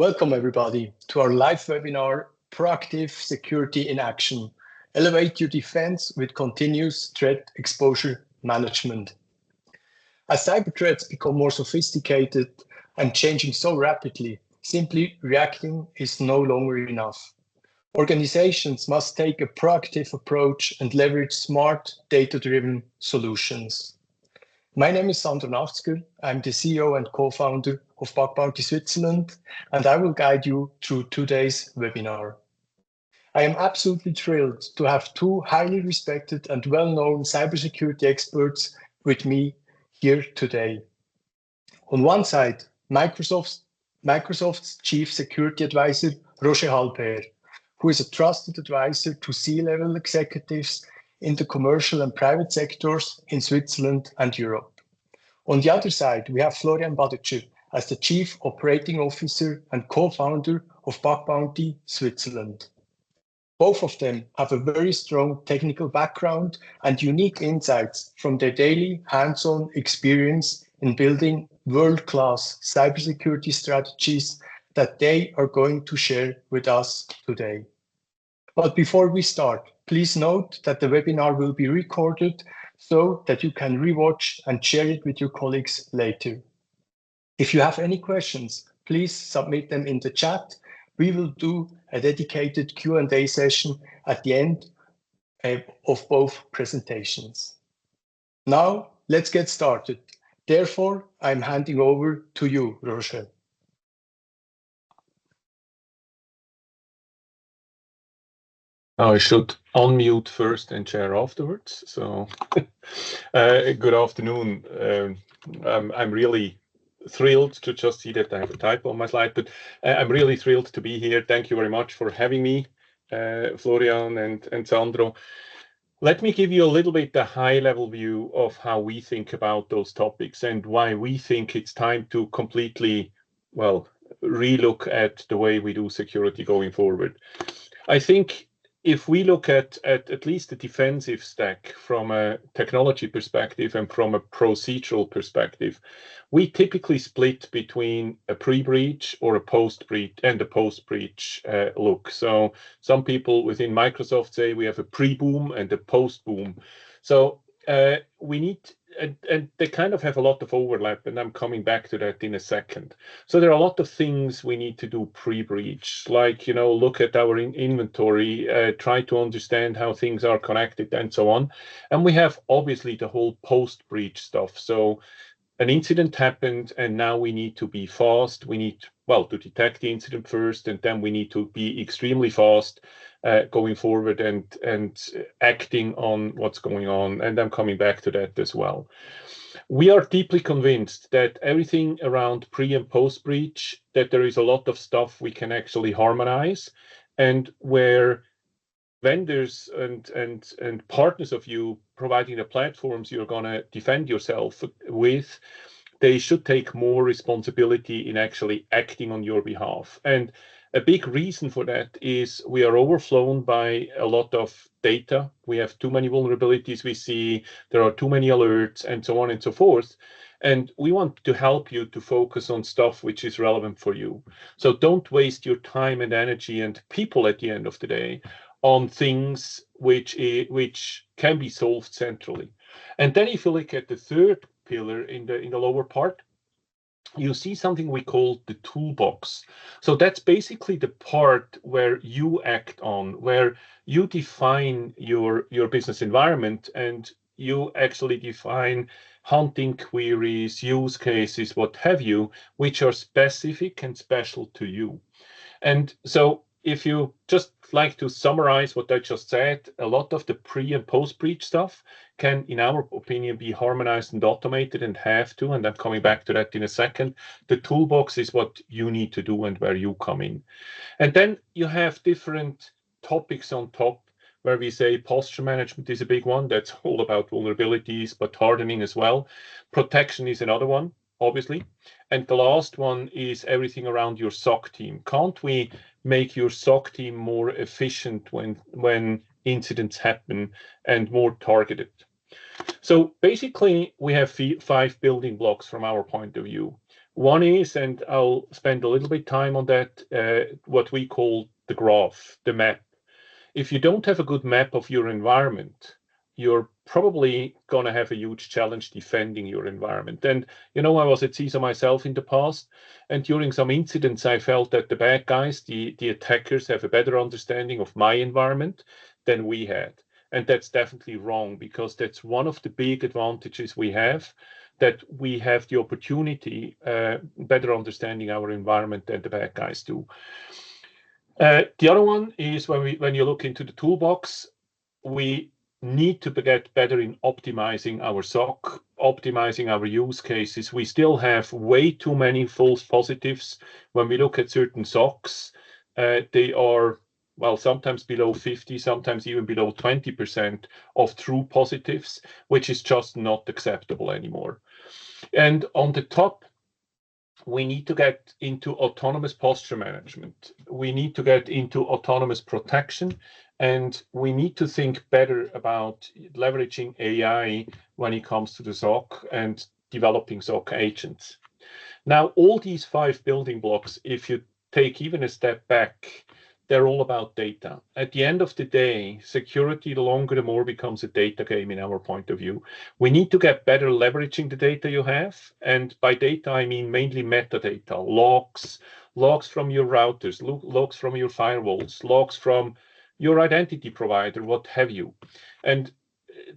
Welcome everybody to our live webinar, Proactive Security in Action. Elevate your defense with continuous threat exposure management. As cyber threats become more sophisticated and changing so rapidly, simply reacting is no longer enough. Organizations must take a proactive approach and leverage smart, data-driven solutions. My name is Sandro Nafzger. I'm the CEO and co-founder of Bug Bounty Switzerland, and I will guide you through today's webinar. I am absolutely thrilled to have two highly respected and well-known cybersecurity experts with me here today. On one side, Microsoft's Chief Security Advisor, Roger Halper, who is a trusted advisor to C-level executives in the commercial and private sectors in Switzerland and Europe. On the other side, we have Florian Badetscher as the Chief Operating Officer and co-founder of Bug Bounty Switzerland. Both of them have a very strong technical background and unique insights from their daily hands-on experience in building world-class cybersecurity strategies that they are going to share with us today. But before we start, please note that the webinar will be recorded so that you can rewatch and share it with your colleagues later. If you have any questions, please submit them in the chat. We will do a dedicated Q&A session at the end of both presentations. Now, let's get started. Therefore, I'm handing over to you, Roger. I should unmute first and share afterwards. So, good afternoon. I'm really thrilled to just see that I have a typo on my slide, but I'm really thrilled to be here. Thank you very much for having me, Florian and Sandro. Let me give you a little bit the high-level view of how we think about those topics and why we think it's time to completely, relook at the way we do security going forward. I think if we look at least the defensive stack from a technology perspective and from a procedural perspective, we typically split between a pre-breach or a post-breach and a post-breach look. So some people within Microsoft say we have a pre-boom and a post-boom. So we need, and they kind of have a lot of overlap, and I'm coming back to that in a second. So there are a lot of things we need to do pre-breach, like, look at our inventory, try to understand how things are connected and so on. And we have obviously the whole post-breach stuff. So an incident happened, and now we need to be fast. We need, to detect the incident first, and then we need to be extremely fast going forward and acting on what's going on. And I'm coming back to that as well. We are deeply convinced that everything around pre and post breach, that there is a lot of stuff we can actually harmonize, and where vendors and partners of you providing the platforms you're going to defend yourself with, they should take more responsibility in actually acting on your behalf. And a big reason for that is we are overflown by a lot of data. We have too many vulnerabilities we see, there are too many alerts, and so on and so forth. And we want to help you to focus on stuff which is relevant for you. So don't waste your time and energy and people at the end of the day on things which can be solved centrally. And then if you look at the third pillar in the lower part, you see something we call the toolbox. So that's basically the part where you act on, where you define your business environment, and you actually define hunting queries, use cases, what have you, which are specific and special to you. And so if you just like to summarize what I just said, a lot of the pre and post breach stuff can, in our opinion, be harmonized and automated, and have to, and I'm coming back to that in a second. The toolbox is what you need to do and where you come in. And then you have different topics on top, where we say posture management is a big one. That's all about vulnerabilities, but hardening as well. Protection is another one, obviously. And the last one is everything around your SOC team. Can't we make your SOC team more efficient when incidents happen and more targeted? So basically, we have 5 building blocks from our point of view. One is, and I'll spend a little bit time on that, what we call the graph, the map. If you don't have a good map of your environment, you're probably going to have a huge challenge defending your environment. And, you know, I was at CISA myself in the past, and during some incidents, I felt that the bad guys, the attackers, have a better understanding of my environment than we had. And that's definitely wrong, because that's one of the big advantages we have, that we have the opportunity, better understanding our environment than the bad guys do. The other one is when you look into the toolbox, we need to get better in optimizing our SOC, optimizing our use cases. We still have way too many false positives. When we look at certain SOCs, they are, well, sometimes below 50, sometimes even below 20% of true positives, which is just not acceptable anymore. And on the top, we need to get into autonomous posture management. We need to get into autonomous protection, and we need to think better about leveraging AI when it comes to the SOC and developing SOC agents. Now, all these 5 building blocks, if you take even a step back, they're all about data. At the end of the day, security, the longer the more, becomes a data game in our point of view. We need to get better leveraging the data you have. And by data, I mean mainly metadata, logs from your routers, logs from your firewalls, logs from your identity provider, what have you. And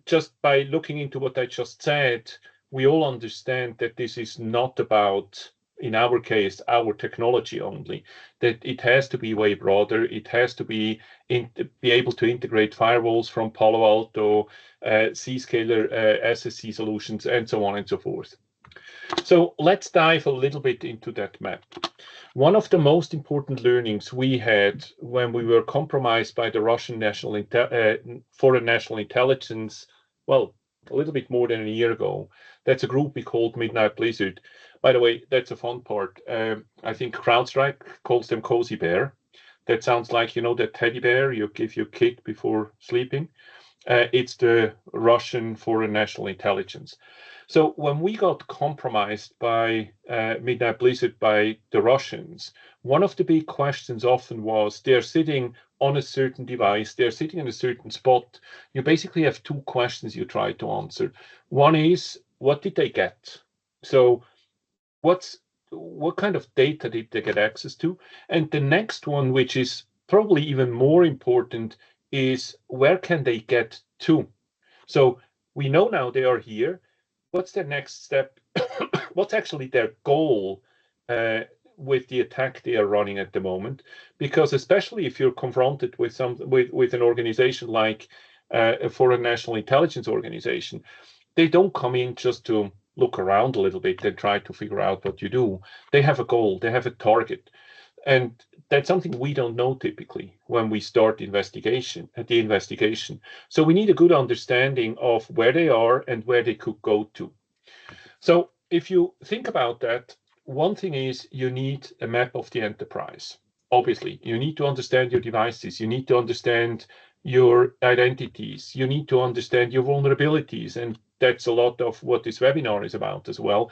just by looking into what I just said, we all understand that this is not about, in our case, our technology only, that it has to be way broader. It has to be able to integrate firewalls from Palo Alto, Zscaler, SSC solutions, and so on and so forth. So let's dive a little bit into that map. One of the most important learnings we had when we were compromised by the Russian foreign national intelligence, well, a little bit more than a year ago. That's a group we called Midnight Blizzard. By the way, that's a fun part. I think CrowdStrike calls them Cozy Bear. That sounds like, you know, that teddy bear you give your kid before sleeping. It's the Russian foreign national intelligence. So when we got compromised by Midnight Blizzard, by the Russians, one of the big questions often was, they're sitting on a certain device, they're sitting in a certain spot. You basically have 2 questions you try to answer. One is, what did they get? So what kind of data did they get access to? And the next one, which is probably even more important, is where can they get to? So we know now they are here. What's their next step? What's actually their goal with the attack they are running at the moment? Because especially if you're confronted with with an organization like a foreign national intelligence organization, they don't come in just to look around a little bit and try to figure out what you do. They have a goal, they have a target. And that's something we don't know typically when we start the investigation. So we need a good understanding of where they are and where they could go to. So if you think about that, one thing is you need a map of the enterprise. Obviously, you need to understand your devices. You need to understand your identities. You need to understand your vulnerabilities. And that's a lot of what this webinar is about as well.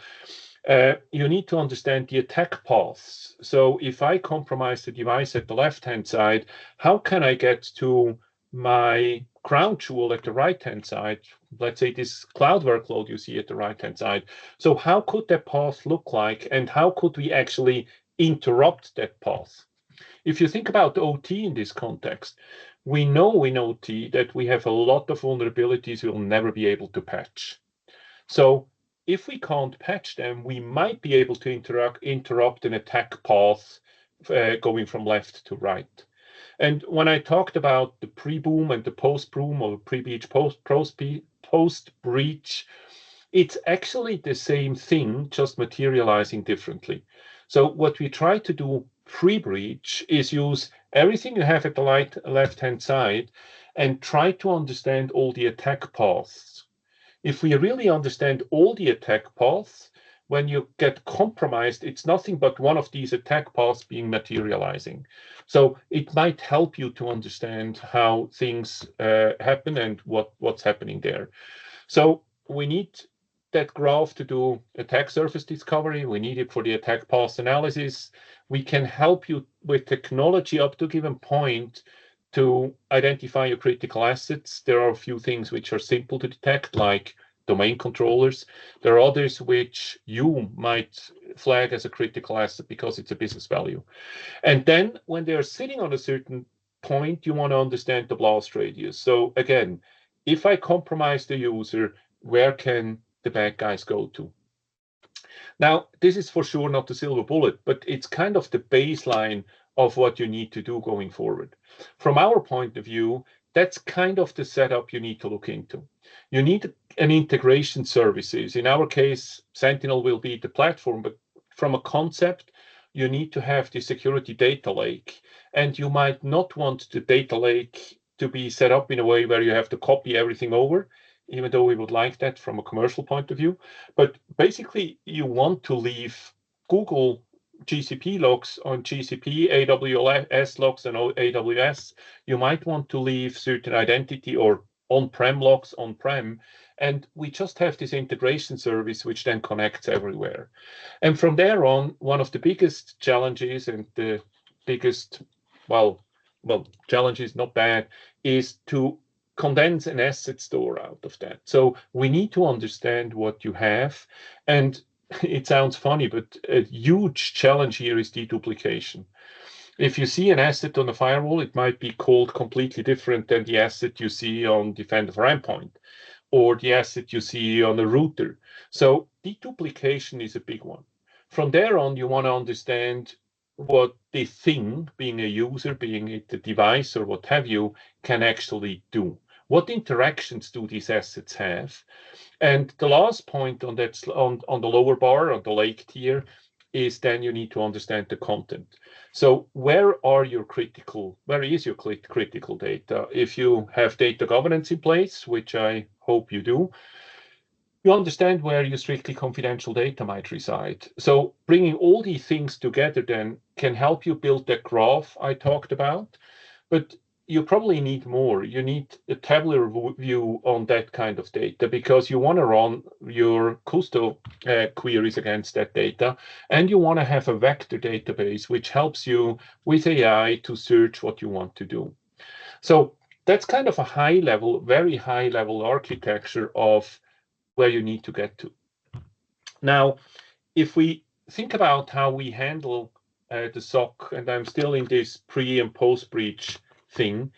You need to understand the attack paths. So if I compromise the device at the left-hand side, how can I get to my crown jewel at the right-hand side? Let's say this cloud workload you see at the right-hand side. So how could that path look like, and how could we actually interrupt that path? If you think about OT in this context, we know in OT that we have a lot of vulnerabilities we'll never be able to patch. So if we can't patch them, we might be able to interrupt an attack path going from left to right. And when I talked about the pre-boom and the post-boom, or pre-breach, post-breach, it's actually the same thing, just materializing differently. So what we try to do pre-breach is use everything you have at the left-hand side and try to understand all the attack paths. If we really understand all the attack paths, when you get compromised, it's nothing but one of these attack paths being materializing. So it might help you to understand how things happen and what's happening there. So we need that graph to do attack surface discovery. We need it for the attack path analysis. We can help you with technology up to a given point to identify your critical assets. There are a few things which are simple to detect, like domain controllers. There are others which you might flag as a critical asset because it's a business value. And then when they are sitting on a certain point, you want to understand the blast radius. So again, if I compromise the user, where can the bad guys go to? Now, this is for sure not the silver bullet, but it's kind of the baseline of what you need to do going forward. From our point of view, that's kind of the setup you need to look into. You need an integration services. In our case, Sentinel will be the platform, but from a concept, you need to have the security data lake, and you might not want the data lake to be set up in a way where you have to copy everything over, even though we would like that from a commercial point of view. But basically, you want to leave Google GCP logs on GCP, AWS logs on AWS. You might want to leave certain identity or on-prem logs on-prem. And we just have this integration service which then connects everywhere. And from there on, one of the biggest challenges and the biggest, well, challenges, not bad, is to condense an asset store out of that. So we need to understand what you have. And it sounds funny, but a huge challenge here is deduplication. If you see an asset on a firewall, it might be called completely different than the asset you see on Defender for Endpoint or the asset you see on a router. So deduplication is a big one. From there on, you want to understand what the thing, being a user, being it a device or what have you, can actually do. What interactions do these assets have? And the last point on that, on the lower bar, on the lake tier, is then you need to understand the content. So where is your critical data? If you have data governance in place, which I hope you do, you understand where your strictly confidential data might reside. So bringing all these things together then can help you build that graph I talked about, but you probably need more. You need a tabular view on that kind of data because you want to run your Custo queries against that data, and you want to have a vector database which helps you with AI to search what you want to do. So that's kind of a high level, very high level architecture of where you need to get to. Now, if we think about how we handle the SOC, and I'm still in this pre and post breach thing,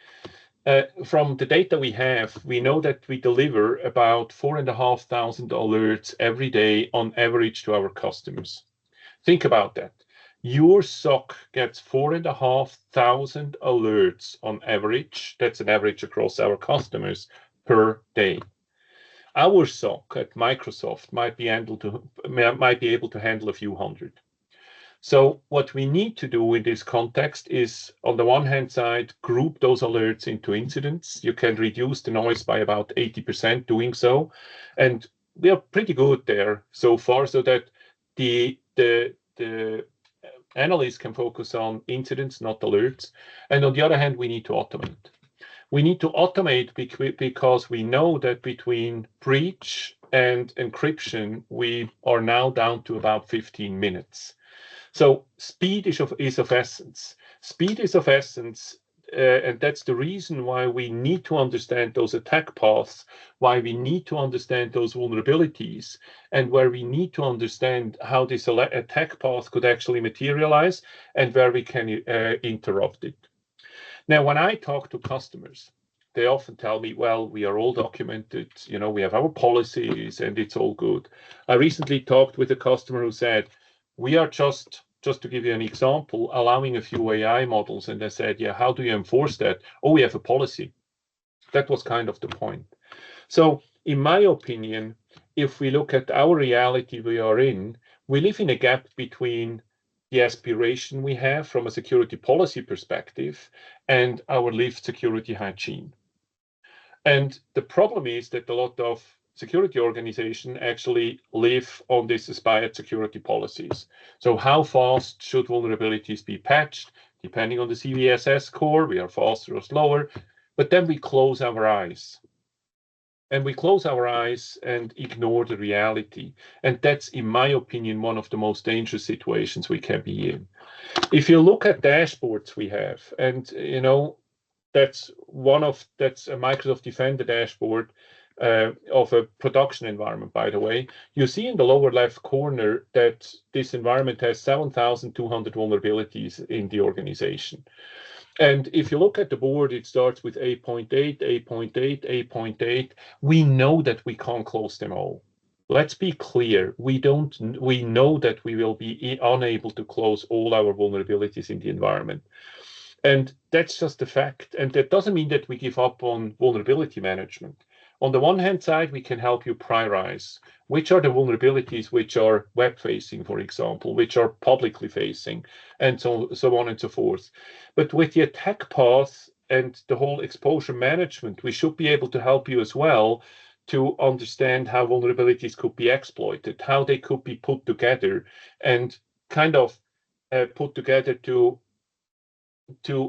from the data we have, we know that we deliver about 4,500 alerts every day on average to our customers. Think about that. Your SOC gets 4,500 alerts on average. That's an average across our customers per day. Our SOC at Microsoft might be able to handle a few hundred. So what we need to do in this context is, on the one hand side, group those alerts into incidents. You can reduce the noise by about 80% doing so. And we are pretty good there so far, so that the analysts can focus on incidents, not alerts. And on the other hand, we need to automate. We need to automate because we know that between breach and encryption, we are now down to about 15 minutes. So speed is of essence. Speed is of essence, and that's the reason why we need to understand those attack paths, why we need to understand those vulnerabilities, and where we need to understand how this attack path could actually materialize and where we can interrupt it. Now, when I talk to customers, they often tell me, well, we are all documented, we have our policies and it's all good. I recently talked with a customer who said, we are just to give you an example, allowing a few AI models. And I said, yeah, how do you enforce that? Oh, we have a policy. That was kind of the point. So in my opinion, if we look at our reality we are in, we live in a gap between the aspiration we have from a security policy perspective and our lived security hygiene. And the problem is that a lot of security organizations actually live on these aspired security policies. So how fast should vulnerabilities be patched? Depending on the CVSS score, we are faster or slower, but then we close our eyes. and we close our eyes and ignore the reality. And that's, in my opinion, one of the most dangerous situations we can be in. If you look at dashboards we have, and that's a Microsoft Defender dashboard of a production environment, by the way. You see in the lower left corner that this environment has 7,200 vulnerabilities in the organization. And if you look at the board, it starts with 8.8, 8.8, 8.8. We know that we can't close them all. Let's be clear. We know that we will be unable to close all our vulnerabilities in the environment. And that's just a fact. And that doesn't mean that we give up on vulnerability management. On the one hand side, we can help you prioritize which are the vulnerabilities which are web-facing, for example, which are publicly facing, and so on and so forth. But with the attack path and the whole exposure management, we should be able to help you as well to understand how vulnerabilities could be exploited, how they could be put together, and kind of put together to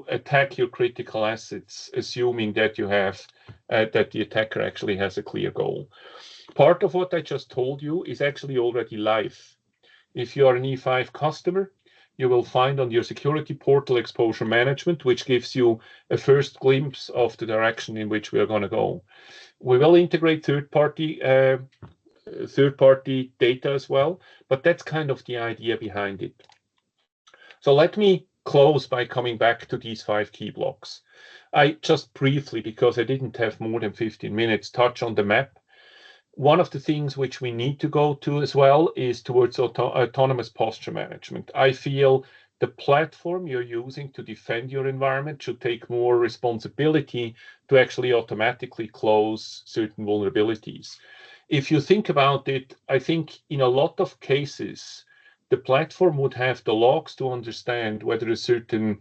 attack your critical assets, assuming that you have that the attacker actually has a clear goal. Part of what I just told you is actually already live. If you are an E5 customer, you will find on your security portal exposure management, which gives you a first glimpse of the direction in which we are going to go. We will integrate third-party data as well, but that's kind of the idea behind it. So let me close by coming back to these 5 key blocks. I just briefly, because I didn't have more than 15 minutes, touch on the map. One of the things which we need to go to as well is towards autonomous posture management. I feel the platform you're using to defend your environment should take more responsibility to actually automatically close certain vulnerabilities. If you think about it, I think in a lot of cases, the platform would have the logs to understand whether a certain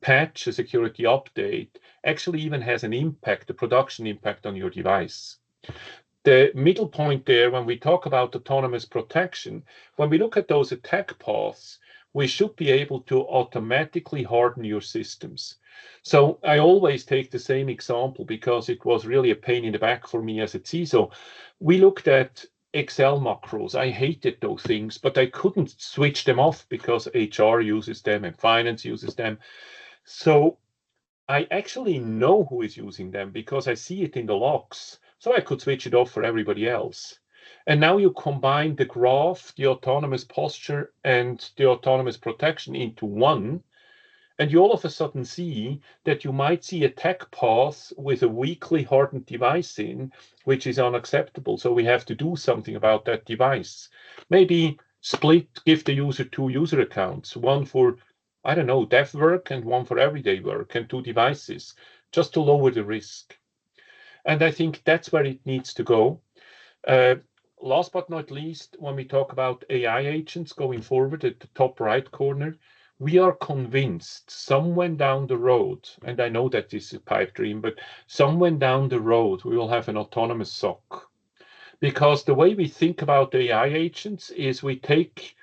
patch, a security update, actually even has an impact, a production impact on your device. The middle point there, when we talk about autonomous protection, when we look at those attack paths, we should be able to automatically harden your systems. So I always take the same example because it was really a pain in the back for me as a CISO. We looked at Excel macros. I hated those things, but I couldn't switch them off because HR uses them and finance uses them. So I actually know who is using them because I see it in the logs. So I could switch it off for everybody else. And now you combine the graph, the autonomous posture, and the autonomous protection into one, and you all of a sudden see that you might see attack paths with a weakly hardened device in, which is unacceptable. So we have to do something about that device. Maybe give the user 2 user accounts, one for, I don't know, dev work and one for everyday work, and 2 devices, just to lower the risk. And I think that's where it needs to go. Last but not least, when we talk about AI agents going forward at the top right corner, we are convinced somewhere down the road, and I know that this is a pipe dream, but somewhere down the road, we will have an autonomous SOC. Because the way we think about AI agents is we take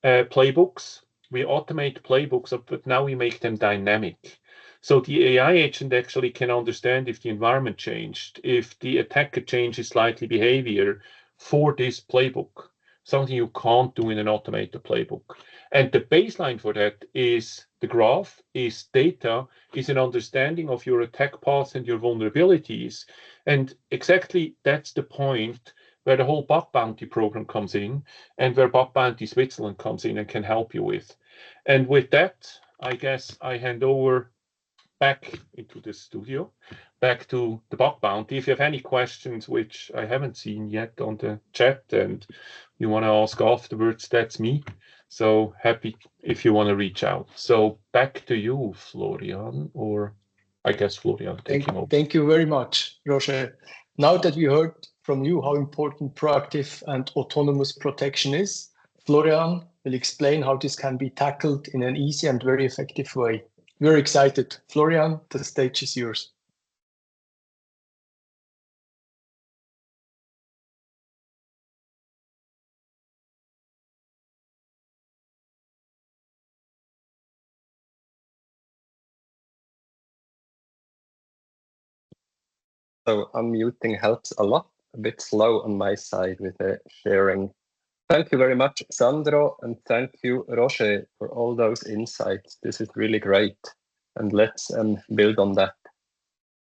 playbooks, we automate playbooks, but now we make them dynamic. So the AI agent actually can understand if the environment changed, if the attacker changes slightly behavior for this playbook, something you can't do in an automated playbook. And the baseline for that is the graph, is data, is an understanding of your attack paths and your vulnerabilities. And exactly that's the point where the whole bug bounty program comes in and where Bug Bounty Switzerland comes in and can help you with. And with that, I guess I hand over back into the studio, back to the Bug Bounty. If you have any questions, which I haven't seen yet on the chat and you want to ask afterwards, that's me. So happy if you want to reach out. So back to you, Florian, or I guess Florian taking over. Thank you very much, Roger. Now that we heard from you how important proactive and autonomous protection is, Florian will explain how this can be tackled in an easy and very effective way. We're excited. Florian, the stage is yours. So unmuting helps a lot. a bit slow on my side with the sharing. Thank you very much, Sandro, and thank you, Roger, for all those insights. This is really great, and let's build on that.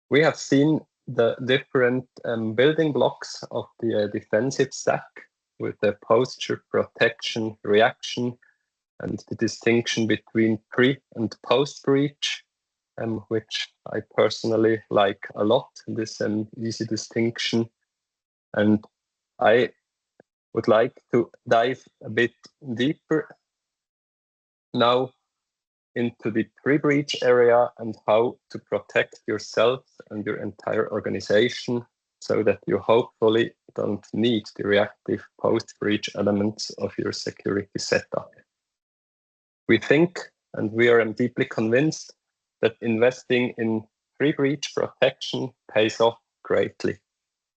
We have seen the different building blocks of the defensive stack with the posture, protection, reaction, and the distinction between pre and post breach, which I personally like a lot, this easy distinction. And I would like to dive a bit deeper now into the pre-breach area and how to protect yourself and your entire organization so that you hopefully don't need the reactive post-breach elements of your security setup. We think, and we are deeply convinced, that investing in pre-breach protection pays off greatly.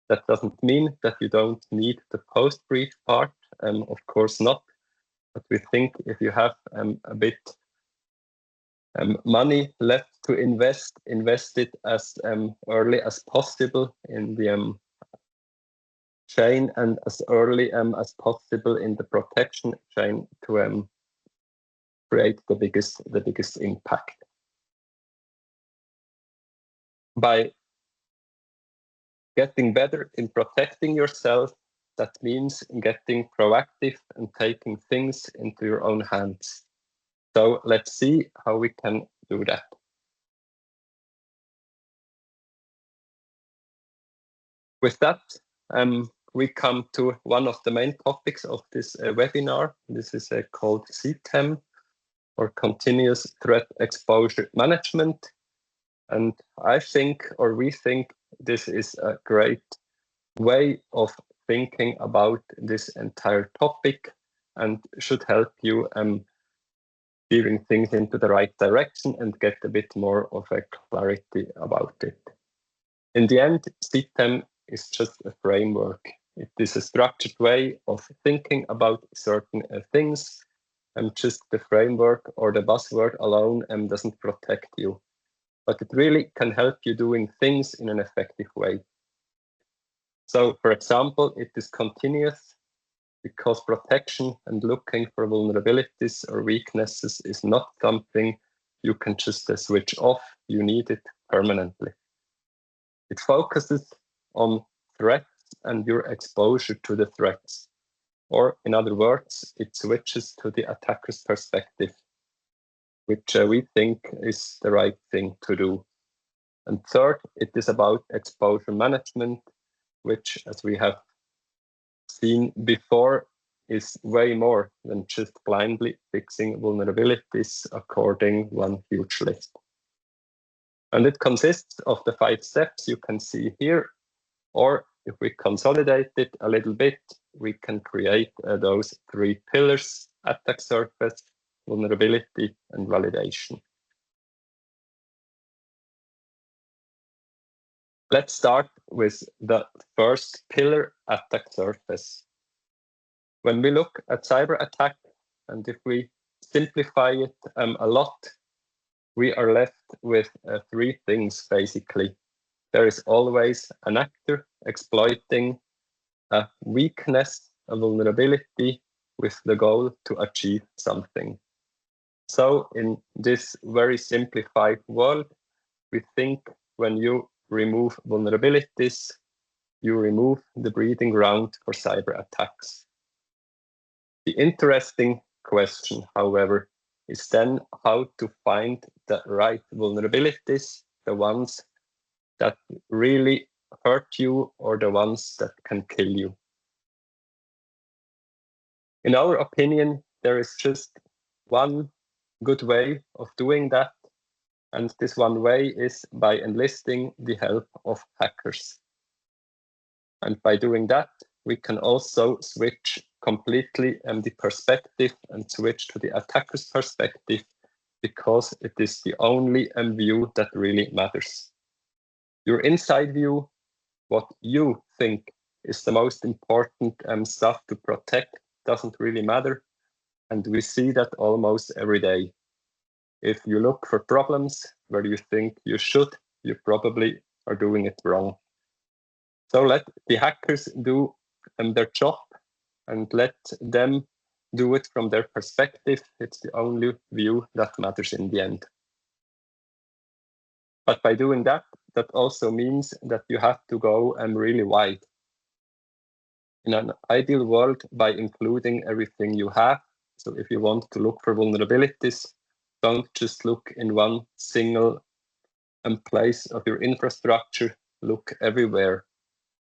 That doesn't mean that you don't need the post-breach part, of course not. But we think if you have a bit money left to invest it as early as possible in the chain and as early as possible in the protection chain to create the biggest impact. By getting better in protecting yourself, that means getting proactive and taking things into your own hands. So let's see how we can do that. With that, we come to one of the main topics of this webinar. This is called CTEM, or Continuous Threat Exposure Management. And I think, or we think, this is a great way of thinking about this entire topic and should help you steering things into the right direction and get a bit more of a clarity about it. In the end, CTEM is just a framework. It is a structured way of thinking about certain things, and just the framework or the buzzword alone doesn't protect you. But it really can help you doing things in an effective way. So, for example, it is continuous because protection and looking for vulnerabilities or weaknesses is not something you can just switch off. You need it permanently. It focuses on threats and your exposure to the threats. Or in other words, it switches to the attacker's perspective, which we think is the right thing to do. And third, it is about exposure management, which, as we have seen before, is way more than just blindly fixing vulnerabilities according one huge list. And it consists of the 5 steps you can see here, or if we consolidate it a little bit, we can create those 3 pillars: attack surface, vulnerability, and validation. Let's start with the first pillar, attack surface. When we look at cyber attack, and if we simplify it a lot, we are left with 3 things basically. There is always an actor exploiting a weakness, a vulnerability, with the goal to achieve something. So in this very simplified world, we think when you remove vulnerabilities, you remove the breeding ground for cyber attacks. The interesting question, however, is then how to find the right vulnerabilities, the ones that really hurt you or the ones that can kill you. In our opinion, there is just one good way of doing that, and this one way is by enlisting the help of hackers. And by doing that, we can also switch completely the perspective and switch to the attacker's perspective, because it is the only view that really matters. Your inside view, what you think is the most important stuff to protect, doesn't really matter. And we see that almost every day. If you look for problems where you think you should, you probably are doing it wrong. So let the hackers do their job and let them do it from their perspective. It's the only view that matters in the end. But by doing that, that also means that you have to go really wide. In an ideal world, by including everything you have. So if you want to look for vulnerabilities, don't just look in one single place of your infrastructure, look everywhere.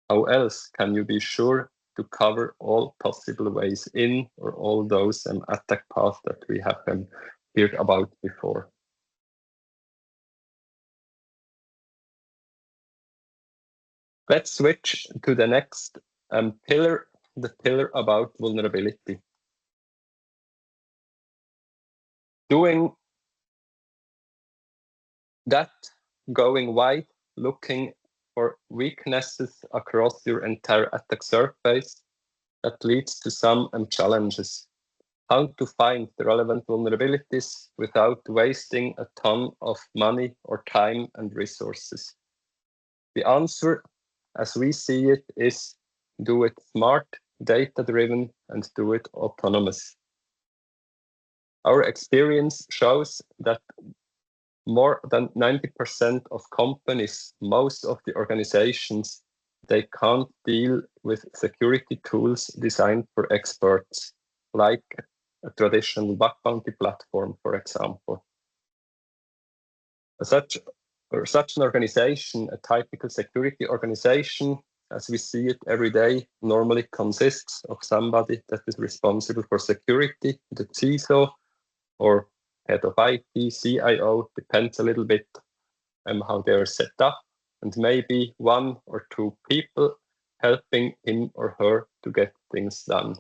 How else can you be sure to cover all possible ways in, or all those attack paths that we have heard about before? Let's switch to the next pillar, the pillar about vulnerability. Doing that, going wide, looking for weaknesses across your entire attack surface, that leads to some challenges. How to find the relevant vulnerabilities without wasting a ton of money or time and resources? The answer, as we see it, is do it smart, data-driven, and do it autonomous. Our experience shows that more than 90% of companies, most of the organizations, they can't deal with security tools designed for experts, like a traditional bug bounty platform, for example. Such an organization, a typical security organization, as we see it every day, normally consists of somebody that is responsible for security, the CISO, or head of IT, CIO, depends a little bit on how they are set up, and maybe one or two people helping him or her to get things done.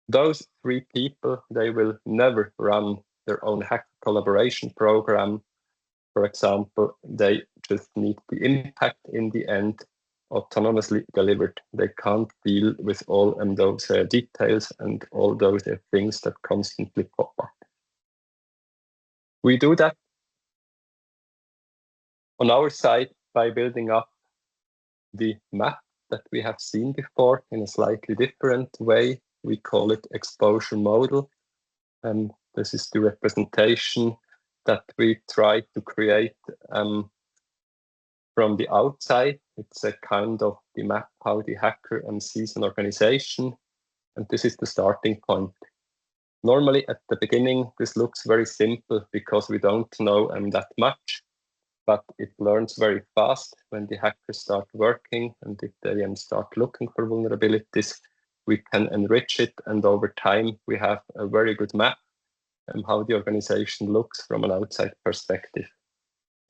Those three people, they will never run their own hacker collaboration program. For example, they just need the impact in the end autonomously delivered. They can't deal with all those details and all those things that constantly pop up. We do that on our side by building up the map that we have seen before in a slightly different way. We call it exposure model. And this is the representation that we try to create from the outside. It's a kind of the map how the hacker sees an organization. And this is the starting point. Normally at the beginning, this looks very simple because we don't know that much, but it learns very fast when the hackers start working, and if they start looking for vulnerabilities, we can enrich it, and over time we have a very good map of how the organization looks from an outside perspective.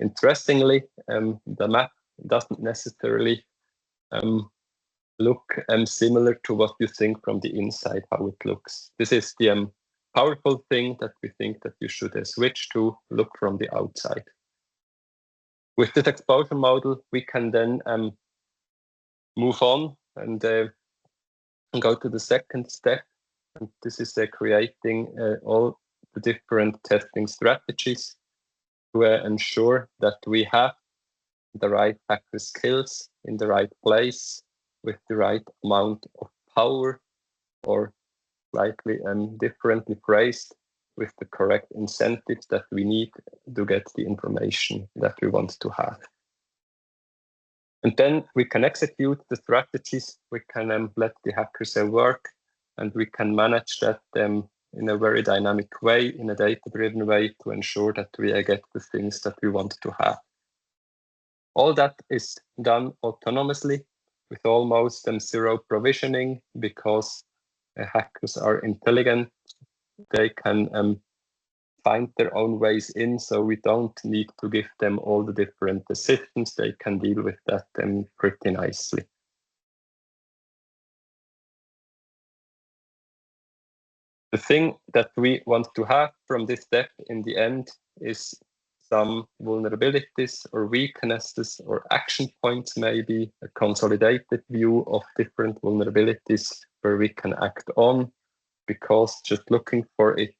Interestingly, the map doesn't necessarily look similar to what you think from the inside, how it looks. This is the powerful thing that we think that you should switch to, look from the outside. With this exposure model, we can then move on and go to the second step. And this is creating all the different testing strategies to ensure that we have the right hacker skills in the right place with the right amount of power, or slightly differently phrased, with the correct incentives that we need to get the information that we want to have. And then we can execute the strategies, we can let the hackers work, and we can manage that in a very dynamic way, in a data-driven way, to ensure that we get the things that we want to have. All that is done autonomously with almost zero provisioning, because hackers are intelligent. They can find their own ways in, so we don't need to give them all the different systems. They can deal with that pretty nicely. The thing that we want to have from this step in the end is some vulnerabilities or weaknesses or action points, maybe a consolidated view of different vulnerabilities where we can act on, because just looking for it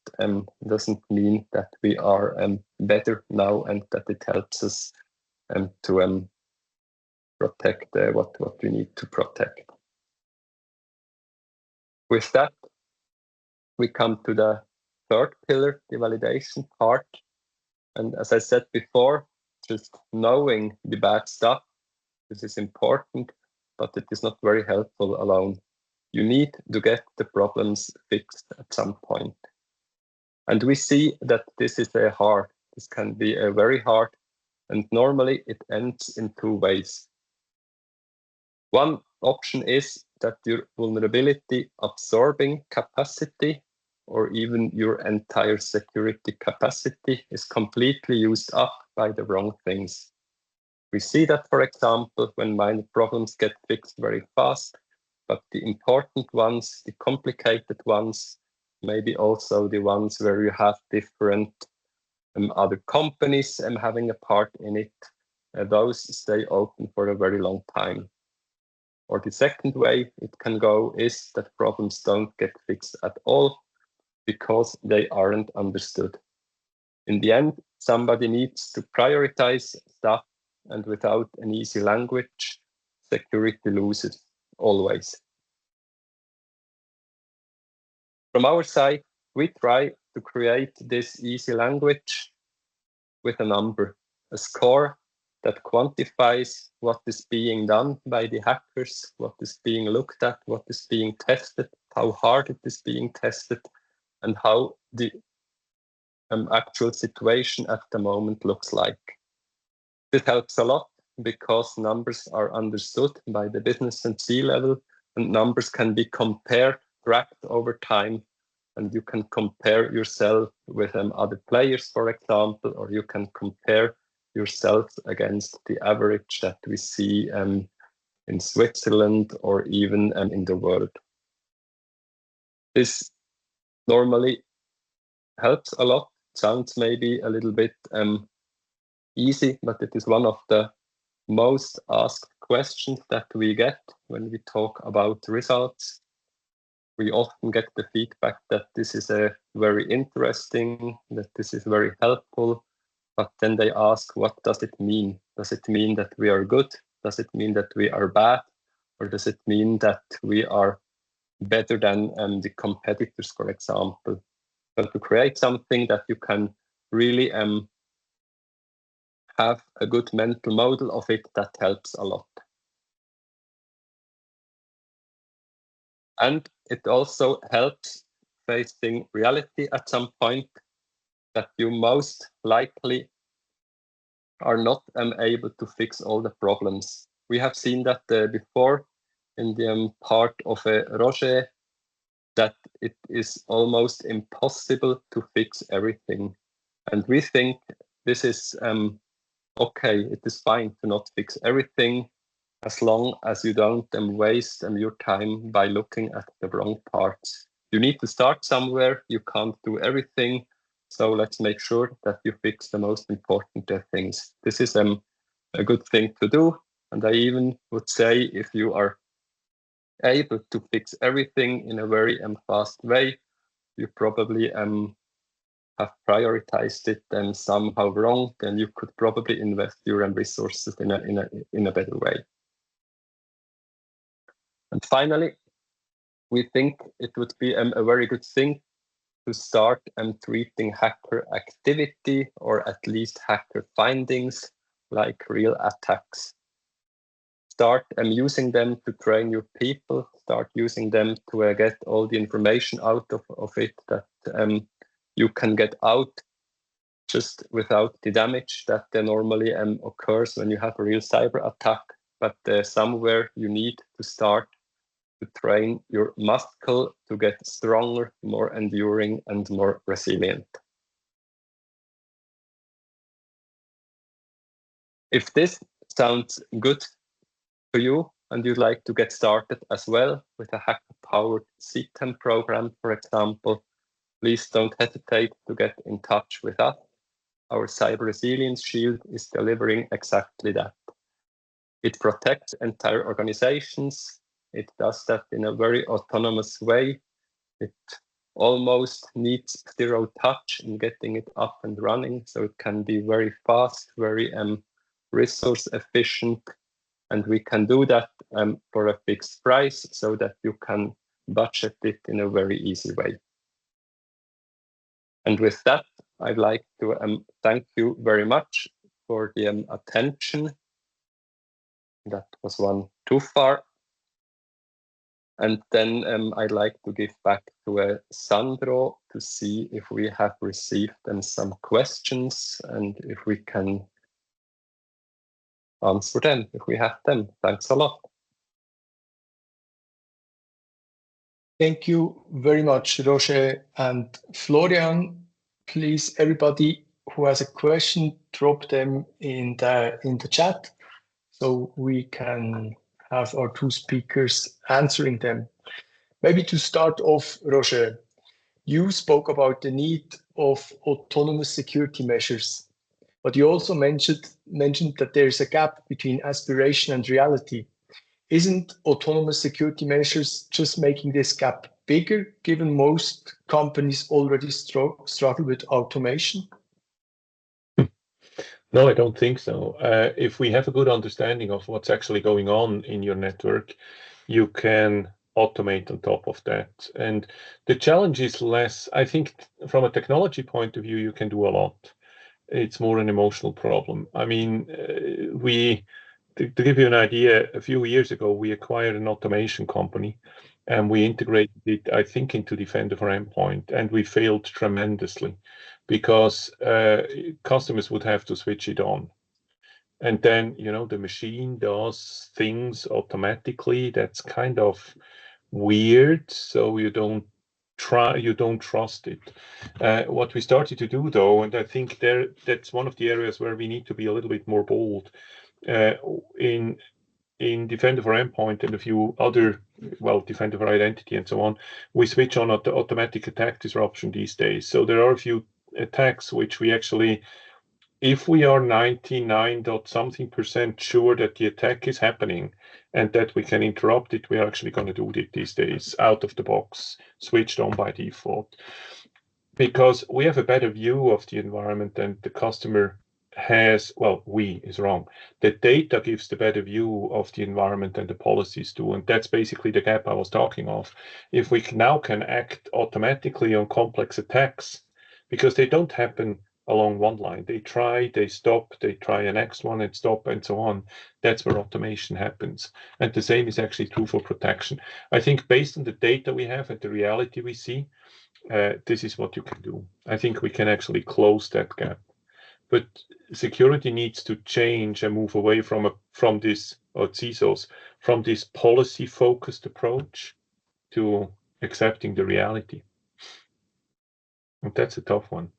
doesn't mean that we are better now and that it helps us to protect what we need to protect. With that, we come to the third pillar, the validation part. And as I said before, just knowing the bad stuff, this is important, but it is not very helpful alone. You need to get the problems fixed at some point. And we see that this is hard. This can be very hard. And normally it ends in two ways. One option is that your vulnerability absorbing capacity or even your entire security capacity is completely used up by the wrong things. We see that, for example, when minor problems get fixed very fast, but the important ones, the complicated ones, maybe also the ones where you have different other companies having a part in it, those stay open for a very long time. Or the second way it can go is that problems don't get fixed at all because they aren't understood. In the end, somebody needs to prioritize stuff, and without an easy language, security loses always. From our side, we try to create this easy language with a number, a score that quantifies what is being done by the hackers, what is being looked at, what is being tested, how hard it is being tested, and how the actual situation at the moment looks like. This helps a lot because numbers are understood by the business and C-level, and numbers can be compared, tracked over time, and you can compare yourself with other players, for example, or you can compare yourself against the average that we see in Switzerland or even in the world. This normally helps a lot. Sounds maybe a little bit easy, but it is one of the most asked questions that we get when we talk about results. We often get the feedback that this is very interesting, that this is very helpful, but then they ask, what does it mean? Does it mean that we are good? Does it mean that we are bad? Or does it mean that we are better than the competitors, for example? So to create something that you can really have a good mental model of it, that helps a lot. And it also helps facing reality at some point, that you most likely are not able to fix all the problems. We have seen that before in the part of Roger, that it is almost impossible to fix everything. And we think this is okay, it is fine to not fix everything as long as you don't waste your time by looking at the wrong parts. You need to start somewhere, you can't do everything, so let's make sure that you fix the most important things. This is a good thing to do, and I even would say if you are able to fix everything in a very fast way, you probably have prioritized it somehow wrong, then you could probably invest your resources in a better way. And finally, we think it would be a very good thing to start treating hacker activity, or at least hacker findings, like real attacks. Start using them to train your people, start using them to get all the information out of it that you can get out just without the damage that normally occurs when you have a real cyber attack. But somewhere you need to start to train your muscle to get stronger, more enduring, and more resilient. If this sounds good to you and you'd like to get started as well with a hacker-powered CTEM program, for example, please don't hesitate to get in touch with us. Our Cyber Resilience Shield is delivering exactly that. It protects entire organizations. It does that in a very autonomous way. It almost needs zero touch in getting it up and running, so it can be very fast, very resource efficient, And we can do that for a fixed price so that you can budget it in a very easy way. And with that, I'd like to thank you very much for the attention. That was one too far. And then I'd like to give back to Sandro to see if we have received some questions and if we can answer them, if we have them. Thanks a lot. Thank you very much, Roger and Florian. Please, everybody who has a question, drop them in the chat so we can have our two speakers answering them. Maybe to start off, Roger, you spoke about the need of autonomous security measures, but you also mentioned that there is a gap between aspiration and reality. Isn't autonomous security measures just making this gap bigger, given most companies already struggle with automation? No, I don't think so. If we have a good understanding of what's actually going on in your network, you can automate on top of that. And the challenge is less, I think from a technology point of view, you can do a lot. It's more an emotional problem. I mean, to give you an idea, a few years ago, we acquired an automation company and we integrated it, I think, into Defender for Endpoint, and we failed tremendously because customers would have to switch it on. And then, the machine does things automatically. That's kind of weird. So you don't trust it. What we started to do, though, and I think that's one of the areas where we need to be a little bit more bold in Defender for Endpoint and a few other, Defender for Identity and so on, we switch on the automatic attack disruption these days. So there are a few attacks which we actually, if we are 99.something% sure that the attack is happening and that we can interrupt it, we are actually going to do it these days out of the box, switched on by default. Because we have a better view of the environment than the customer has. We is wrong. The data gives the better view of the environment and the policies do. And that's basically the gap I was talking of. If we now can act automatically on complex attacks, because they don't happen along one line. They try, they stop, they try a next one and stop and so on. That's where automation happens. And the same is actually true for protection. I think based on the data we have and the reality we see, this is what you can do. I think we can actually close that gap. But security needs to change and move away from this, or CISOs, from this policy-focused approach to accepting the reality. And that's a tough one.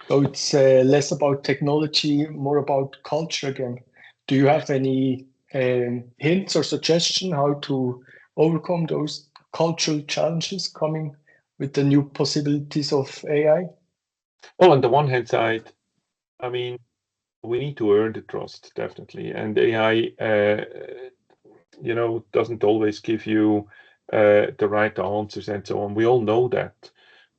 So it's less about technology, more about culture again. Do you have any hints or suggestion how to overcome those cultural challenges coming with the new possibilities of AI? Well, on the one hand side, I mean, we need to earn the trust, definitely. And AI, doesn't always give you the right answers and so on. We all know that.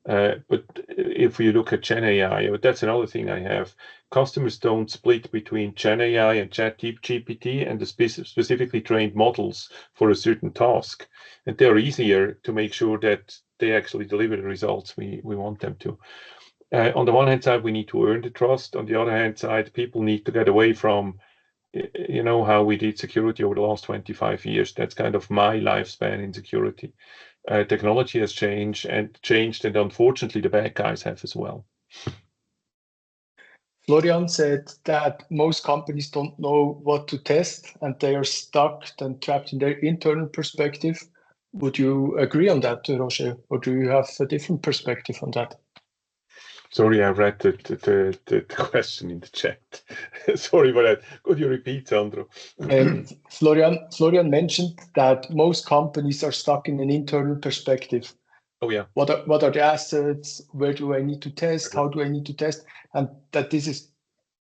But if we look at Gen AI, that's another thing I have. Customers don't split between Gen AI and ChatGPT and the specifically trained models for a certain task. And they're easier to make sure that they actually deliver the results we want them to. On the one hand side, we need to earn the trust. On the other hand side, people need to get away from, how we did security over the last 25 years. That's kind of my lifespan in security. Technology has changed, and unfortunately, the bad guys have as well. Florian said that most companies don't know what to test, and they are stuck and trapped in their internal perspective. Would you agree on that, Roger, or do you have a different perspective on that? Sorry, I read the question in the chat. Sorry for that. Could you repeat, Sandro? Florian mentioned that most companies are stuck in an internal perspective. Oh, yeah. What are the assets? Where do I need to test? How do I need to test? And that this is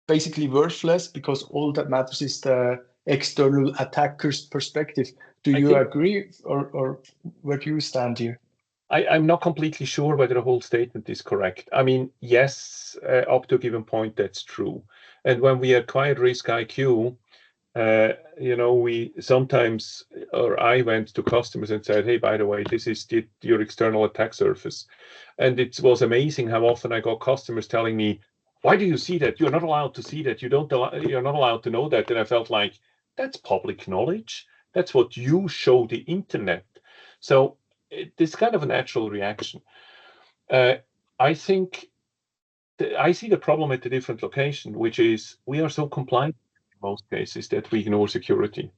basically worthless because all that matters is the external attacker's perspective. Do you agree, or where do you stand here? I'm not completely sure whether the whole statement is correct. I mean, yes, up to a given point, that's true. And when we acquired Risk IQ, we sometimes, or I went to customers and said, hey, by the way, this is your external attack surface. And it was amazing how often I got customers telling me, why do you see that? You're not allowed to see that. You're not allowed to know that. And I felt like, that's public knowledge. That's what you show the internet. So it's kind of a natural reaction. I think I see the problem at a different location, which is we are so compliant in most cases that we ignore security.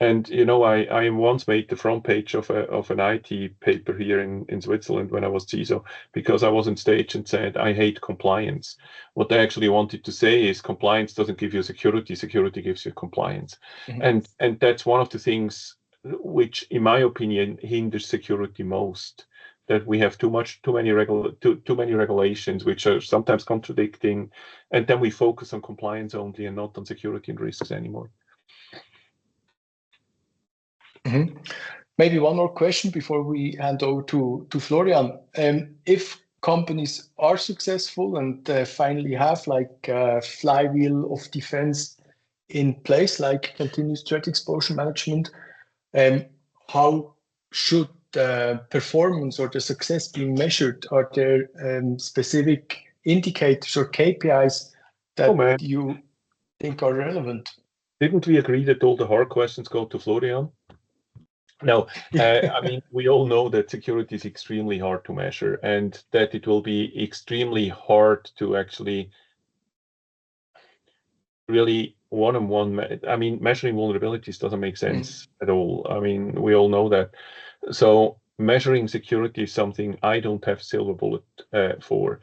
And I once made the front page of an IT paper here in Switzerland when I was CISO, because I was on stage and said I hate compliance. What they actually wanted to say is compliance doesn't give you security, security gives you compliance. Mm-hmm. And that's one of the things which, in my opinion, hinders security most. That we have too many regulations which are sometimes contradicting, and then we focus on compliance only and not on security and risks anymore. Mm-hmm. Maybe one more question before we hand over to Florian. If companies are successful and finally have like a flywheel of defense in place, like continuous threat exposure management, how should the performance or the success being measured? Are there specific indicators or KPIs that you think are relevant? Didn't we agree that all the hard questions go to Florian? No, I mean, we all know that security is extremely hard to measure and that it will be extremely hard to actually really one-on-one. I mean, measuring vulnerabilities doesn't make sense at all. I mean, we all know that. So measuring security is something I don't have silver bullet for.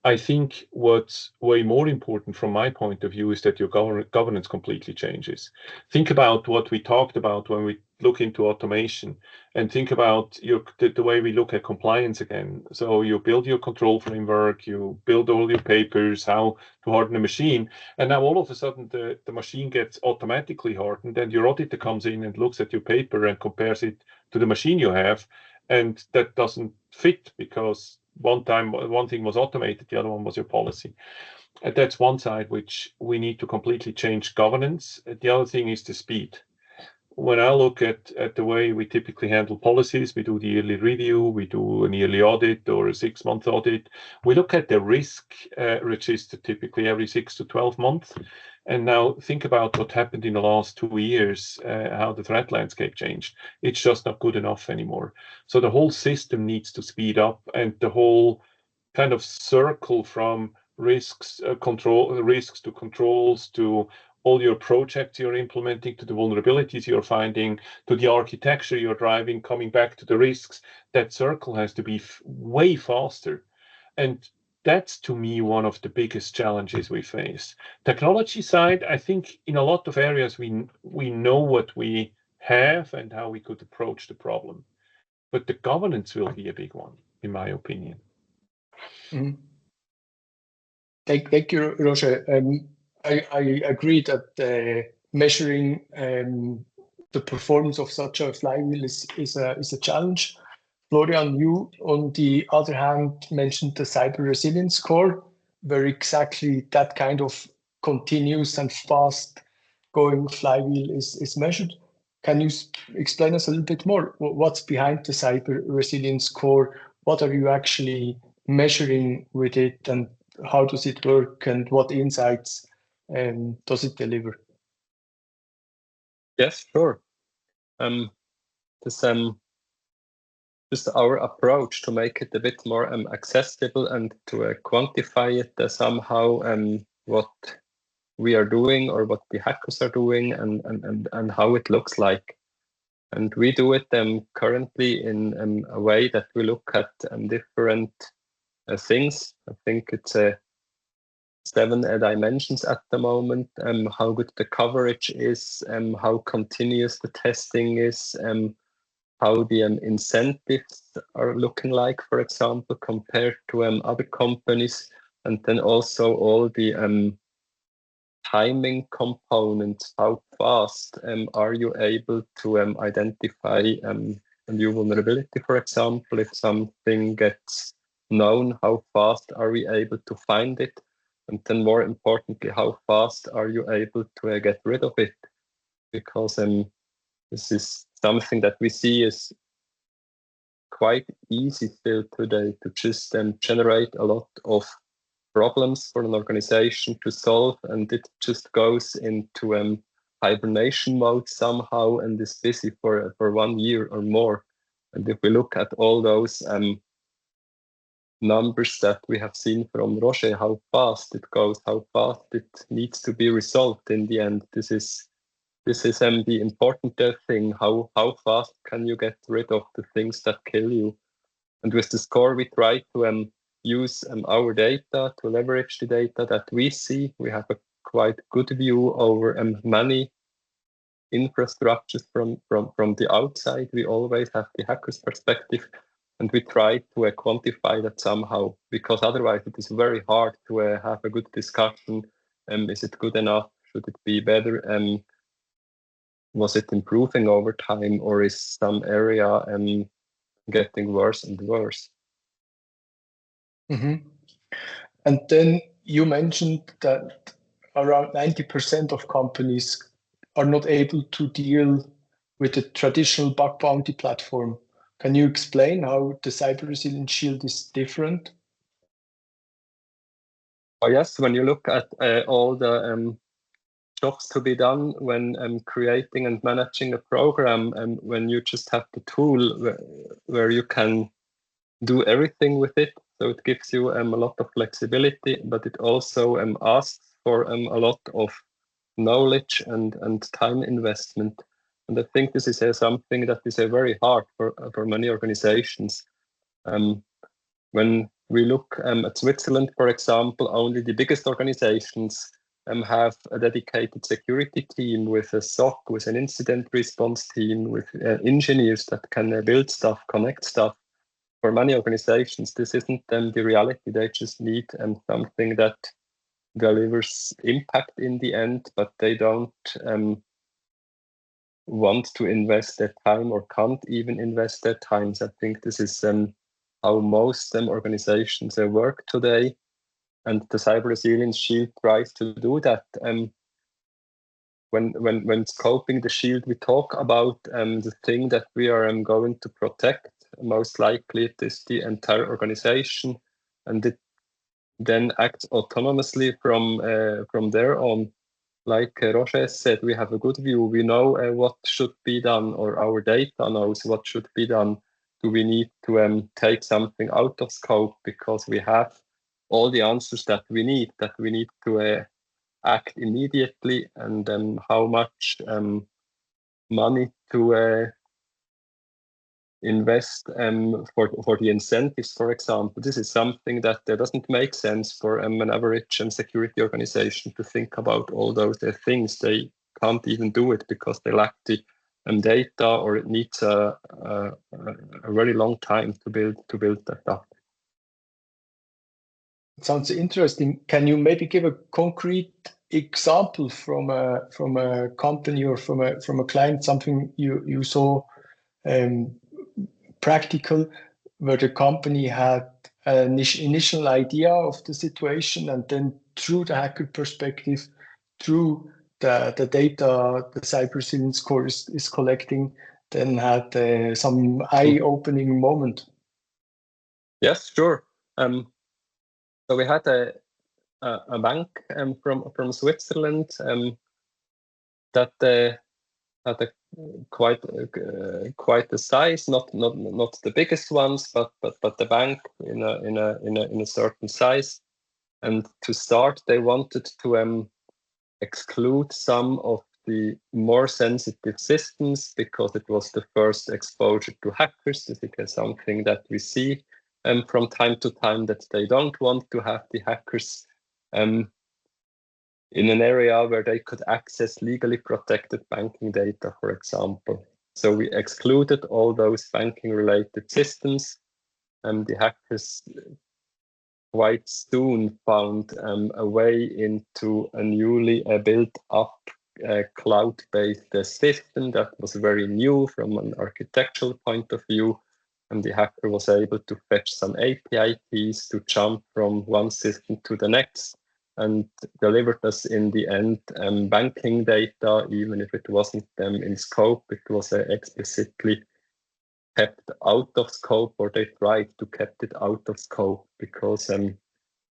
I think what's way more important from my point of view is that your governance completely changes. Think about what we talked about when we look into automation, and think about the way we look at compliance again. So you build your control framework, you build all your papers, how to harden a machine, and now all of a sudden the machine gets automatically hardened, and your auditor comes in and looks at your paper and compares it to the machine you have, and that doesn't fit because one thing was automated, the other one was your policy. And that's one side which we need to completely change governance. The other thing is the speed. When I look at the way we typically handle policies, we do the yearly review, we do an yearly audit or a 6-month audit. We look at the risk register typically every 6 to 12 months. And now think about what happened in the last 2 years, how the threat landscape changed. It's just not good enough anymore. So the whole system needs to speed up, and the whole kind of circle from risks to controls to all your projects you're implementing, to the vulnerabilities you're finding, to the architecture you're driving, coming back to the risks, that circle has to be way faster. And that's, to me, one of the biggest challenges we face. Technology side, I think in a lot of areas we know what we have and how we could approach the problem. But the governance will be a big one, in my opinion. Mm-hmm. Thank you, Roger. I agree that measuring the performance of such a flywheel is a challenge. Florian, you, on the other hand, mentioned the cyber resilience score, where exactly that kind of continuous and fast going flywheel is measured. Can you explain us a little bit more? What's behind the cyber resilience score? What are you actually measuring with it, and how does it work, and what insights does it deliver? Yes, sure. Just our approach to make it a bit more accessible and to quantify it somehow, what we are doing or what the hackers are doing, and how it looks like. And we do it currently in a way that we look at different things. I think it's 7 dimensions at the moment. How good the coverage is, how continuous the testing is, how the incentives are looking like, for example, compared to other companies, and then also all the timing components. How fast are you able to identify a new vulnerability, for example? If something gets known, how fast are we able to find it? And then more importantly, how fast are you able to get rid of it? Because this is something that we see is quite easy still today to just generate a lot of problems for an organization to solve, and it just goes into hibernation mode somehow and is busy for 1 year or more. And if we look at all those numbers that we have seen from Roger, how fast it goes, how fast it needs to be resolved in the end, this is the important thing. How fast can you get rid of the things that kill you? And with the score, we try to use our data to leverage the data that we see. We have a quite good view over many infrastructures from the outside. We always have the hacker's perspective, and we try to quantify that somehow, because otherwise it is very hard to have a good discussion. Is it good enough? Should it be better? Was it improving over time, or is some area getting worse and worse? Mm-hmm. And then you mentioned that around 90% of companies are not able to deal with the traditional bug bounty platform. Can you explain how the Cyber Resilience Shield is different? Oh, yes, when you look at all the jobs to be done when creating and managing a program, and when you just have the tool where you can do everything with it, so it gives you a lot of flexibility, but it also asks for a lot of knowledge and time investment. And I think this is something that is very hard for many organizations. When we look at Switzerland, for example, only the biggest organizations have a dedicated security team with a SOC, with an incident response team, with engineers that can build stuff, connect stuff. For many organizations, this isn't the reality. They just need something that delivers impact in the end, but they don't want to invest their time or can't even invest their time. So I think this is how most organizations work today. And the Cyber Resilience Shield tries to do that. When scoping the shield, we talk about the thing that we are going to protect. Most likely it is the entire organization, and it then acts autonomously from there on. Like Roger said, we have a good view. We know what should be done, or our data knows what should be done. Do we need to take something out of scope because we have all the answers that we need to act immediately, and how much money to invest for the incentives, for example. This is something that doesn't make sense for an average security organization to think about all those things. They can't even do it because they lack the data, or it needs a very long time to build that up. Sounds interesting. Can you maybe give a concrete example from a company or from a client, something you saw practical, where the company had an initial idea of the situation, and then through the hacker perspective, through the data the Cyber Resilience Core is collecting, then had some eye-opening moment? Yes, sure. So we had a bank from Switzerland that had a quite a size, not the biggest ones, but the bank in a certain size. And to start, they wanted to exclude some of the more sensitive systems because it was the first exposure to hackers. This is something that we see from time to time, that they don't want to have the hackers in an area where they could access legally protected banking data, for example. So we excluded all those banking related systems, and the hackers quite soon found a way into a newly built up cloud-based system that was very new from an architectural point of view. And the hacker was able to fetch some API keys to jump from one system to the next. and delivered us in the end banking data, even if it wasn't in scope. It was explicitly kept out of scope, or they tried to keep it out of scope, because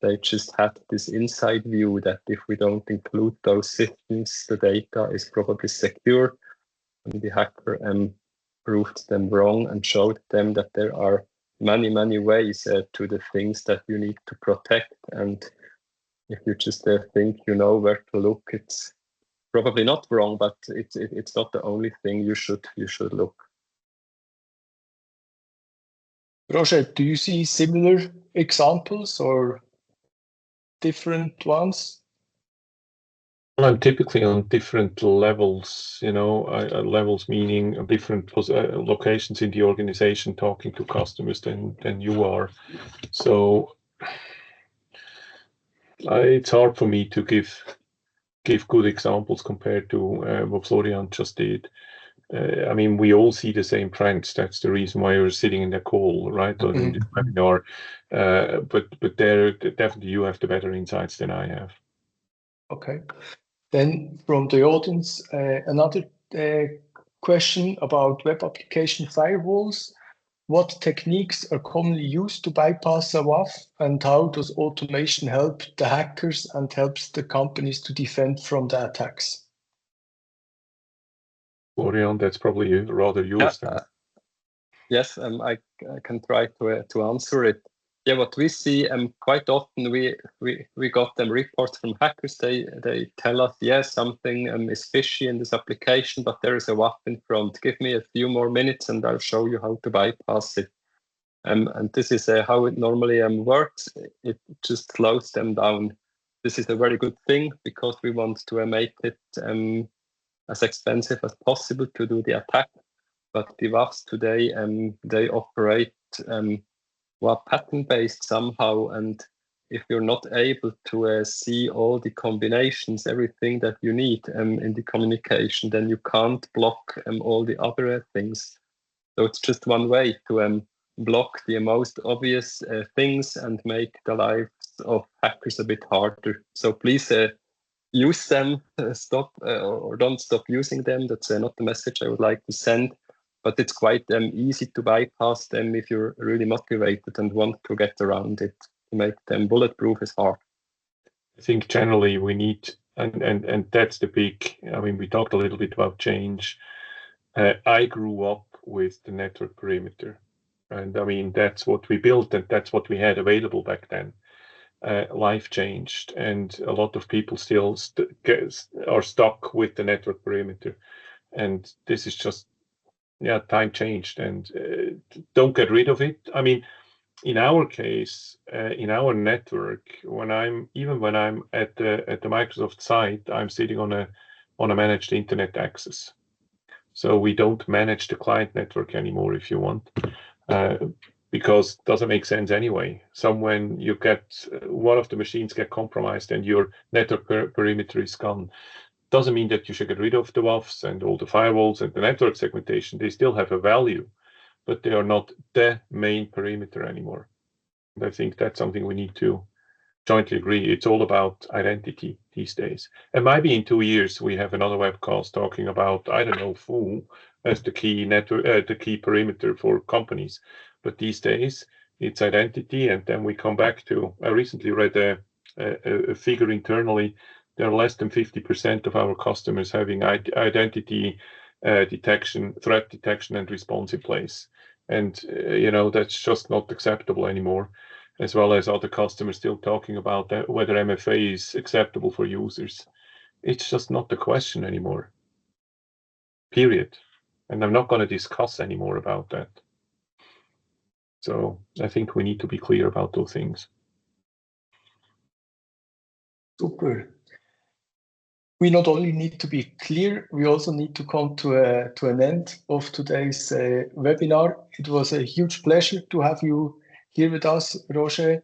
they just had this inside view that if we don't include those systems, the data is probably secure. And the hacker proved them wrong and showed them that there are many, many ways to the things that you need to protect. And if you just think you know where to look, it's probably not wrong, but it's not the only thing you should look. Roger, do you see similar examples or different ones? Well, I'm typically on different levels, levels meaning different locations in the organization, talking to customers than you are. So it's hard for me to give good examples compared to what Florian just did. I mean, we all see the same trends. That's the reason why we're sitting in the call, right? Or in the webinar. But there, definitely you have the better insights than I have. Okay. Then from the audience, another question about web application firewalls. What techniques are commonly used to bypass a WAF, and how does automation help the hackers and helps the companies to defend from the attacks? Florian, that's probably rather yours. Yes, I can try to answer it. Yeah, what we see quite often, we got them reports from hackers. They tell us, yes, something is fishy in this application, but there is a WAF in front. Give me a few more minutes and I'll show you how to bypass it. And this is how it normally works. It just slows them down. This is a very good thing, because we want to make it as expensive as possible to do the attack. But the WAFs today, they operate pattern-based somehow, and if you're not able to see all the combinations, everything that you need in the communication, then you can't block all the other things. So it's just one way to block the most obvious things and make the lives of hackers a bit harder. So please use them, stop or don't stop using them. That's not the message I would like to send. But it's quite easy to bypass them if you're really motivated and want to get around it. To make them bulletproof is hard. I think generally we need, and that's the big, I mean, we talked a little bit about change. I grew up with the network perimeter. And I mean, that's what we built, and that's what we had available back then. Life changed, and a lot of people still are stuck with the network perimeter. And this is just, time changed, and don't get rid of it. I mean, in our case, in our network, when I'm at the Microsoft site, I'm sitting on a managed internet access. So we don't manage the client network anymore, if you want, because it doesn't make sense anyway. When you get one of the machines get compromised and your network perimeter is gone, doesn't mean that you should get rid of the WAFs and all the firewalls and the network segmentation. They still have a value, but they are not the main perimeter anymore. And I think that's something we need to jointly agree. It's all about identity these days. And maybe in 2 years we have another webcast talking about, I don't know, FU as the key network, the key perimeter for companies. But these days it's identity, and then we come back to. I recently read a figure internally. There are less than 50% of our customers having identity detection, threat detection, and response in place. And that's just not acceptable anymore. As well as other customers still talking about that, whether MFA is acceptable for users. It's just not the question anymore. Period. And I'm not going to discuss anymore about that. So I think we need to be clear about those things. Super. We not only need to be clear, we also need to come to an end of today's webinar. It was a huge pleasure to have you here with us, Roger,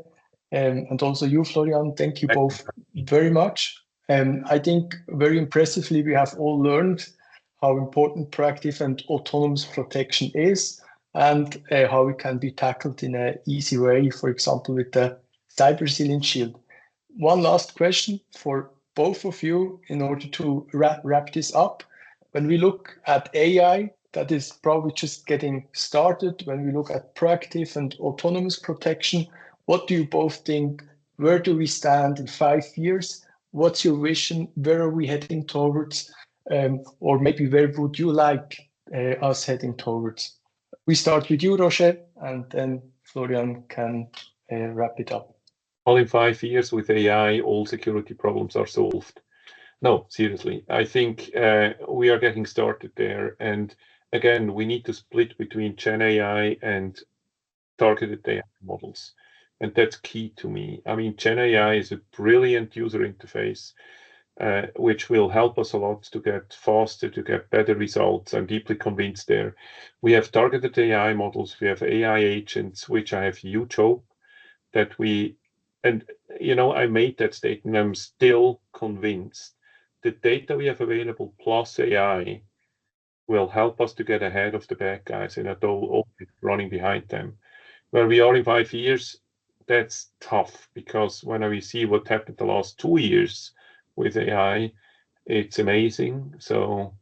and also you, Florian. Thank you both very much. I think very impressively, we have all learned how important proactive and autonomous protection is, and how it can be tackled in an easy way, for example, with the Cyber Resilience Shield. one last question for both of you in order to wrap this up. When we look at AI, that is probably just getting started. When we look at proactive and autonomous protection, what do you both think? Where do we stand in 5 years? What's your vision? Where are we heading towards? Or maybe where would you like us heading towards? We start with you, Roger, and then Florian can wrap it up. Well, in 5 years with AI, all security problems are solved. No, seriously, I think we are getting started there. And again, we need to split between Gen AI and targeted AI models. And that's key to me. I mean, Gen AI is a brilliant user interface, which will help us a lot to get faster, to get better results. I'm deeply convinced there. We have targeted AI models, we have AI agents, which I have huge hope that we, and you know, I made that statement, I'm still convinced the data we have available plus AI will help us to get ahead of the bad guys and not all running behind them. Where we are in 5 years, that's tough, because when we see what happened the last 2 years with AI, it's amazing. So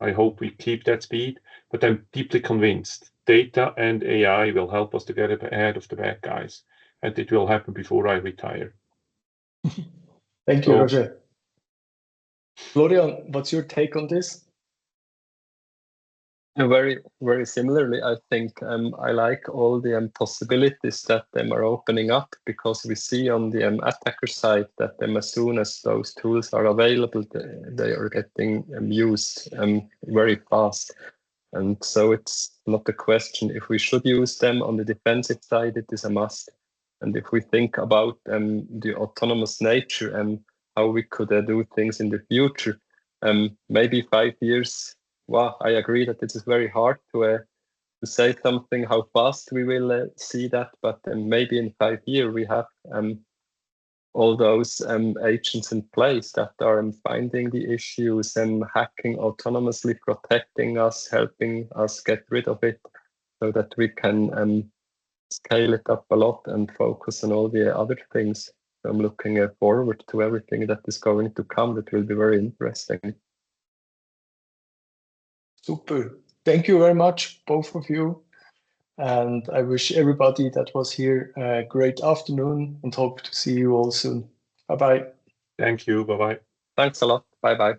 I hope we keep that speed, but I'm deeply convinced data and AI will help us to get ahead of the bad guys, and it will happen before I retire. Thank you, Roger. Florian, what's your take on this? Very, very similarly, I think I like all the possibilities that are opening up, because we see on the attacker side that as soon as those tools are available, they are getting used very fast. And so it's not a question if we should use them. On the defensive side, it is a must. And if we think about the autonomous nature and how we could do things in the future, maybe 5 years. Well, I agree that it is very hard to say something how fast we will see that, but maybe in 5 years we have all those agents in place that are finding the issues and hacking autonomously, protecting us, helping us get rid of it, so that we can scale it up a lot and focus on all the other things. I'm looking forward to everything that is going to come. That will be very interesting. Super. Thank you very much, both of you. And I wish everybody that was here a great afternoon and hope to see you all soon. Bye-bye. Thank you. Bye-bye. Thanks a lot. Bye-bye.